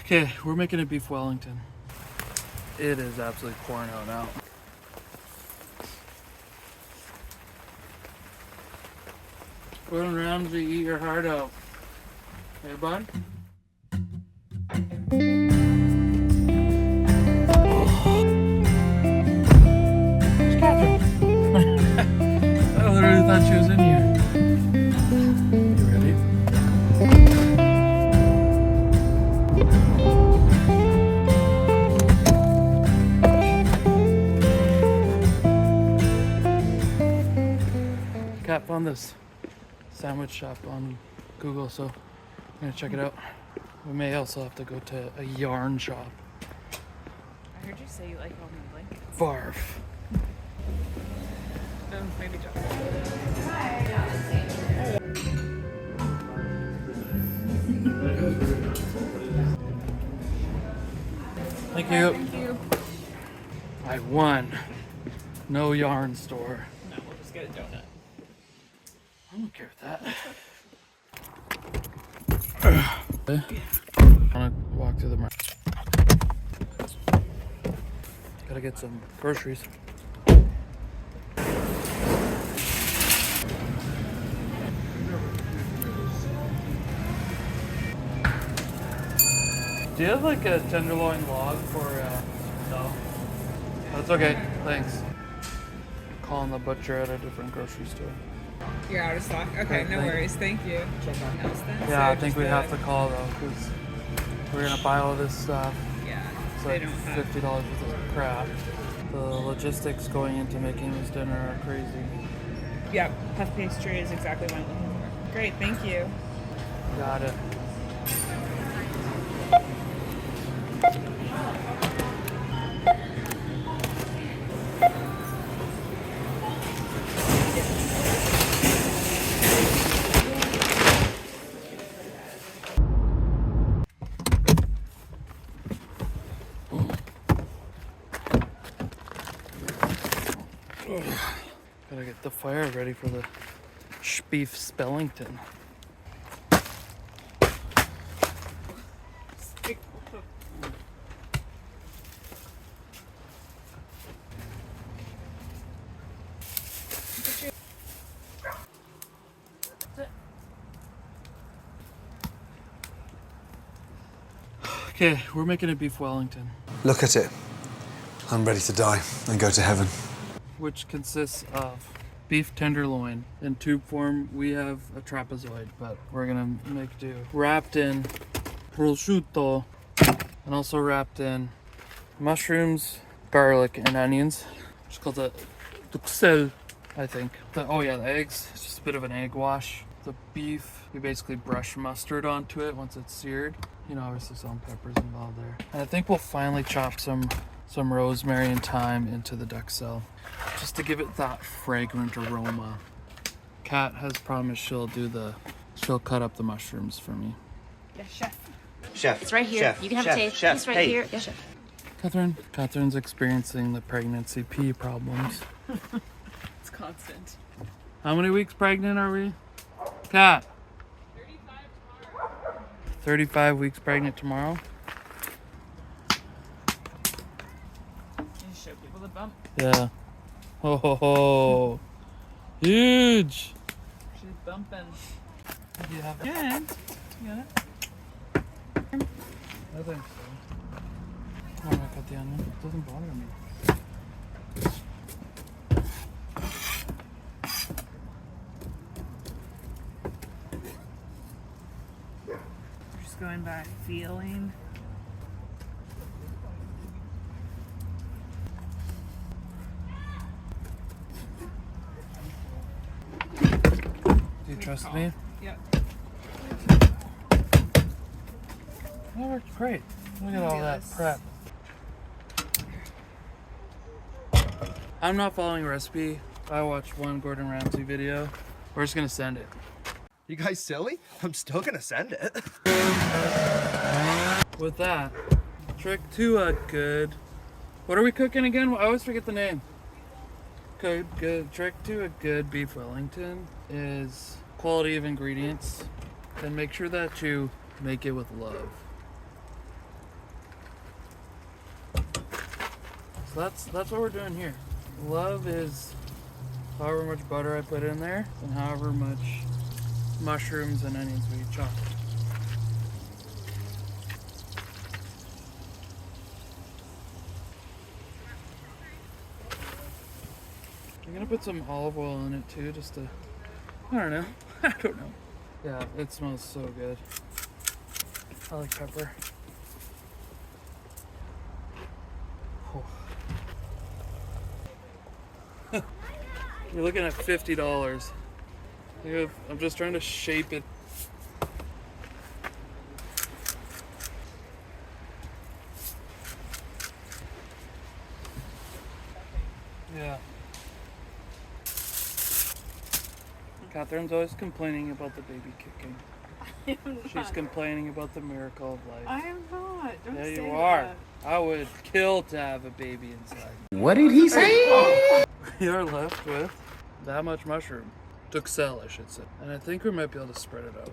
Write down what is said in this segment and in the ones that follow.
Okay, we're making a Beef Wellington. It is absolutely pouring out now. Gordon Ramsay, eat your heart out. Hey, bud? It's Catherine. I literally thought she was in here. You ready? Cat found this sandwich shop on Google, so I'm gonna check it out. We may also have to go to a yarn shop. I heard you say you like all my blankets. Barf. Maybe John. Thank you. Thank you. I won. No yarn store. No, we'll just get a donut. I don't care with that. I want to walk through the market. Gotta get some groceries. Do you have like a tenderloin log for, no? That's okay, thanks. Calling the butcher at a different grocery store. You're out of stock? Okay, no worries. Thank you. Yeah, I think we have to call though, because we're gonna buy all this stuff. Yeah, It's they like don't have. $50 worth of crap. The logistics going into making this dinner are crazy. Yep, puff pastry is exactly what I'm looking for. Great, thank you. Got it. Gotta get the fire ready for the Beef Wellington. Okay, we're making a Beef Wellington, Look at it. I'm ready to die and go to heaven. which consists of beef tenderloin. In tube form, we have a trapezoid, but we're gonna make do. Wrapped in prosciutto, and also wrapped in mushrooms, garlic, and onions. It's called a duxelle, I think. Oh yeah, the eggs. It's just a bit of an egg wash. The beef, we basically brush mustard onto it once it's seared. You know, obviously some peppers involved there. And I think we'll finally chop some rosemary and thyme into the duxelle, just to give it that fragrant aroma. Kat has promised she'll cut up the mushrooms for me. Yes, chef. Chef. It's right here. Chef, You can have chef, a taste. chef, It's right hey. here. Yes, chef. Catherine's experiencing the pregnancy pee problems. It's constant. How many weeks pregnant are we? Kat? 35 weeks pregnant tomorrow? You show people the bump. Yeah. Ho ho ho. Huge. She's bumping. Do you have it? Good. You got it? I think so. Oh, I cut the onion. It doesn't bother me. Just going by feeling. Do you trust me? Yep. That worked great. Look at all that Fabulous. prep. I'm not following a recipe. I watched one Gordon Ramsay video. We're just gonna send it. You guys silly? I'm still gonna send it. With that, trick to a good. What are we cooking again? I always forget the name. Good. Trick to a good Beef Wellington is quality of ingredients, and make sure that you make it with love. So that's what we're doing here. Love is however much butter I put in there and however much mushrooms and onions we chop. I'm gonna put some olive oil in it too, just to, I don't know. I don't know. Yeah, it smells so good. I like pepper. Oh. You're looking at $50. I'm just trying to shape it. Yeah. Catherine's always complaining about the baby kicking. I am She's not. complaining about the miracle of life. I am not. Don't Yeah, say you are. that. I would kill to have a baby inside. What did he say? We are left with that much mushroom. Duxelle, I should say. And I think we might be able to spread it out.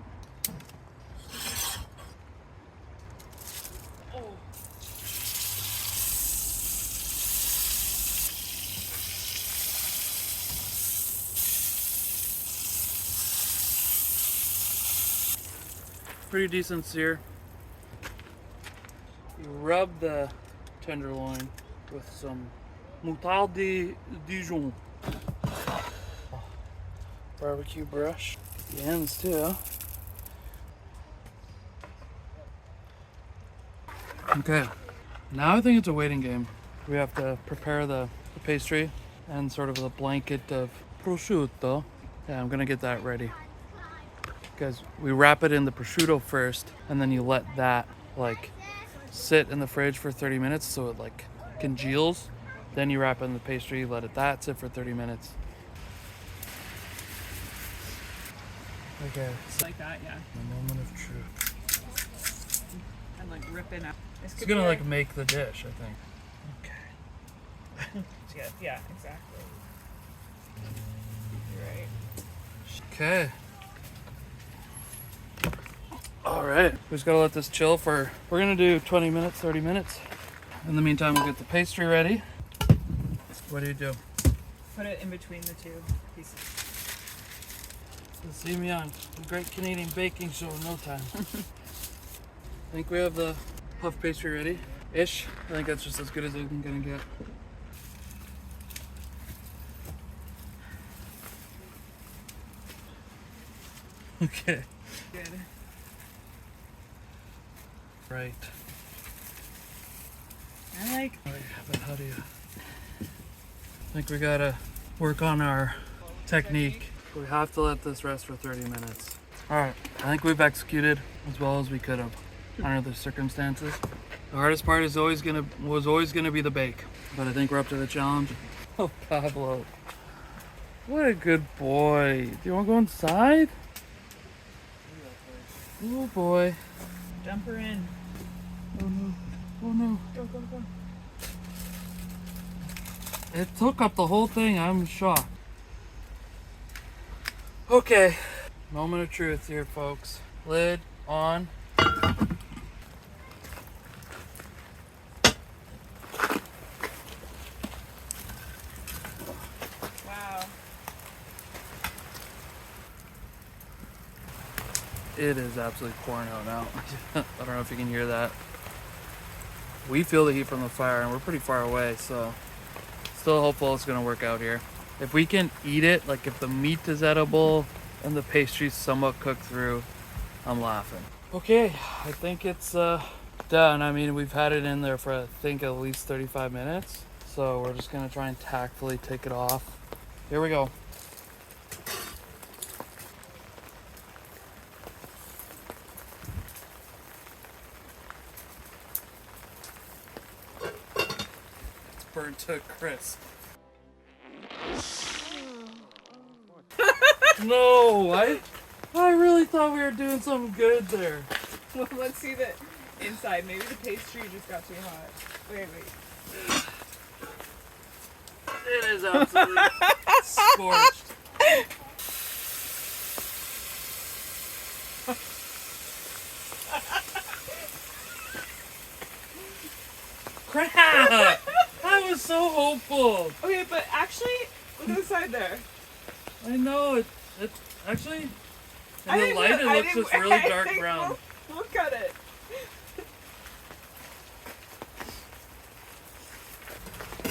Pretty decent sear. You rub the tenderloin with some moutarde de Dijon. Barbecue brush. The ends too. Okay, now I think it's a waiting game. We have to prepare the pastry and sort of the blanket of prosciutto. Yeah, I'm gonna get that ready. Because we wrap it in the prosciutto first, and then you let that like sit in the fridge for 30 minutes so it like congeals. Then you wrap it in the pastry, let it sit for 30 minutes. Okay, so Like that, yeah. a moment of truth. And like ripping out. This It's could gonna be like make the dish, I think. Okay. yeah, exactly. You're right. Okay. All right, we just gotta let this chill for, we're gonna do 20 minutes, 30 minutes. In the meantime, we'll get the pastry ready. What do you do? Put it in between the two pieces. You'll see me on the Great Canadian Baking Show in no time. I think we have the puff pastry ready. Ish. I think that's just as good as I'm gonna get. Okay. Good. Right. I like. Oh, yeah, but how do you? I think we gotta work on our technique. We have to let this rest for 30 minutes. All right. I think we've executed as well as we could have under the circumstances. The hardest part was always gonna be the bake, but I think we're up to the challenge. Oh, Pablo. What a good boy. Do you want to go inside? Oh boy. Jump her in. Oh no. Oh no. Go, go, go. It took up the whole thing. I'm shocked. Okay. Moment of truth here, folks. Lid on. Wow. It is absolutely pouring out now. I don't know if you can hear that. We feel the heat from the fire and we're pretty far away, so still hopeful it's gonna work out here. If we can eat it, like if the meat is edible and the pastry's somewhat cooked through, I'm laughing. Okay, I think it's done. I mean, we've had it in there for I think at least 35 minutes. So we're just gonna try and tactfully take it off. Here we go. It's burnt to a crisp. No, I really thought we were doing something good there. Well, let's see the inside. Maybe the pastry just got too hot. Wait, wait. It is absolutely scorched. Crap! I was so hopeful. Okay, but actually, look at the side there. I know it actually in I the didn't light re- it I looks didn't- just really I dark think brown. Look at it.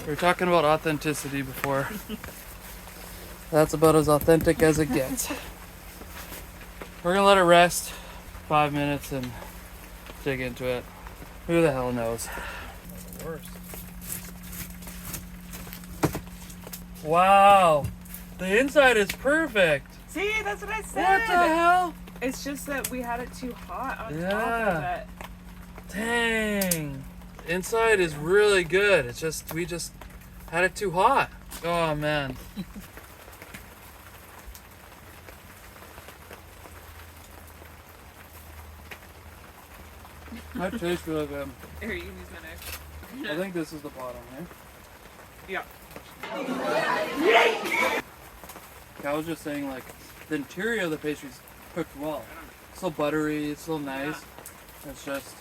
We were talking about authenticity before. That's about as authentic as it gets. We're gonna let it rest 5 minutes and dig into it. Who the hell knows? Worse. Wow, the inside is perfect. See, that's what I said. What the hell? It's just that we had it too hot on top of Yeah. it. Dang. Inside is really good. It's just we just had it too hot. Oh man. That tastes really good. Here, you can use my knife. I think this is the bottom, eh? Yeah. I was just saying, like, the interior of the pastry's cooked well. It's still buttery, it's still nice. It's just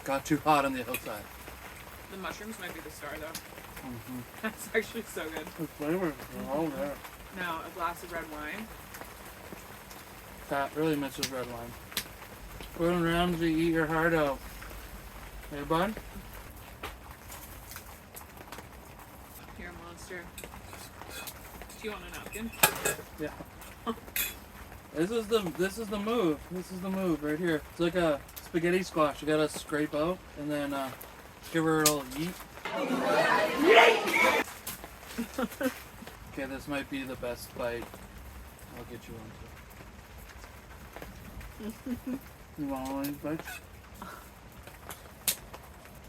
got too hot on the outside. The mushrooms might be the star, though. Mm-hmm. That's actually so good. The flavors are all there. Now, a glass of red wine. That really misses red wine. Gordon Ramsay, eat your heart out. Hey, bud? You're a monster. Do you want a napkin? Yeah. This is the move. This is the move right here. It's like a spaghetti squash. You gotta scrape out and then give her a little yeet. Okay, this might be the best bite I'll get you onto. You want one of these bites?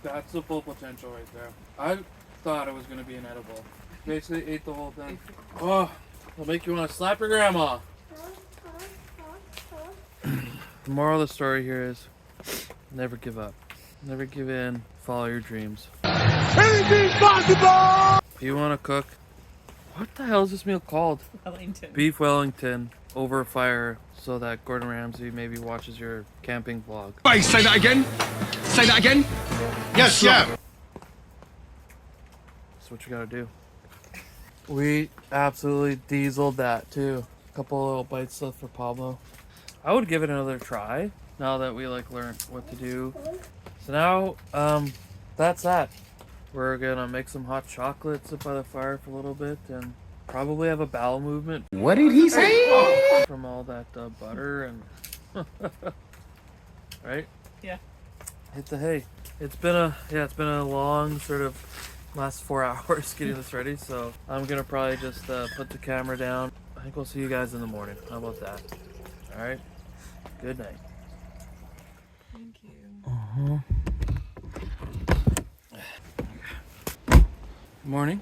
That's the full potential right there. I thought it was gonna be inedible. Basically ate the whole thing. Oh, it'll make you want to slap your grandma. The moral of the story here is never give up. Never give in. Follow your dreams. Anything's possible! If you want to cook, what the hell is this meal called? Wellington. Beef Wellington over fire so that Gordon Ramsay maybe watches your camping vlog. Wait, say that again? Say that again? Yes, yeah. That's what you gotta do. We absolutely dieseled that too. A couple little bites left for Pablo. I would give it another try now that we like learned what to do. So now, that's that. We're gonna make some hot chocolate, sit by the fire for a little bit, and probably have a bowel movement What did he say? from all that butter and right? Yeah. Hit the hay. It's been a long sort of last 4 hours getting this ready, so I'm gonna probably just put the camera down. I think we'll see you guys in the morning. How about that? All right. Good night. Thank you. Good morning.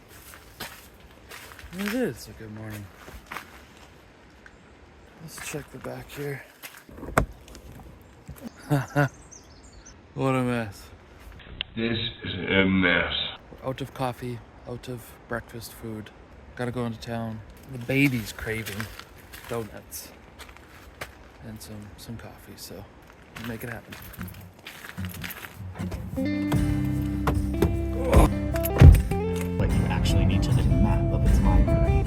It is a good morning. Let's check the back here. What a mess. This is a mess. We're out of coffee, out of breakfast food. Gotta go into town. The baby's craving donuts and some coffee, so we'll make it happen. But you actually need to look at the map of its library.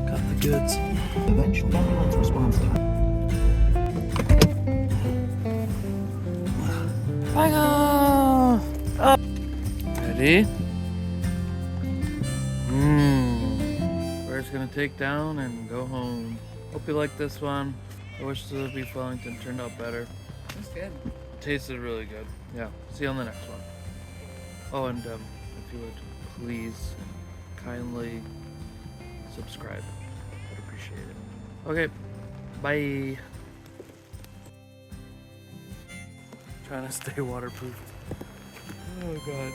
Got the goods. Eventually, ambulance response time. Ready? We're just gonna take down and go home. Hope you like this one. I wish the Beef Wellington turned out better. That's good. Tasted really good. Yeah. See you on the next one. Oh, and if you would please kindly subscribe, I'd appreciate it. Okay. Bye. Trying to stay waterproof. Oh god.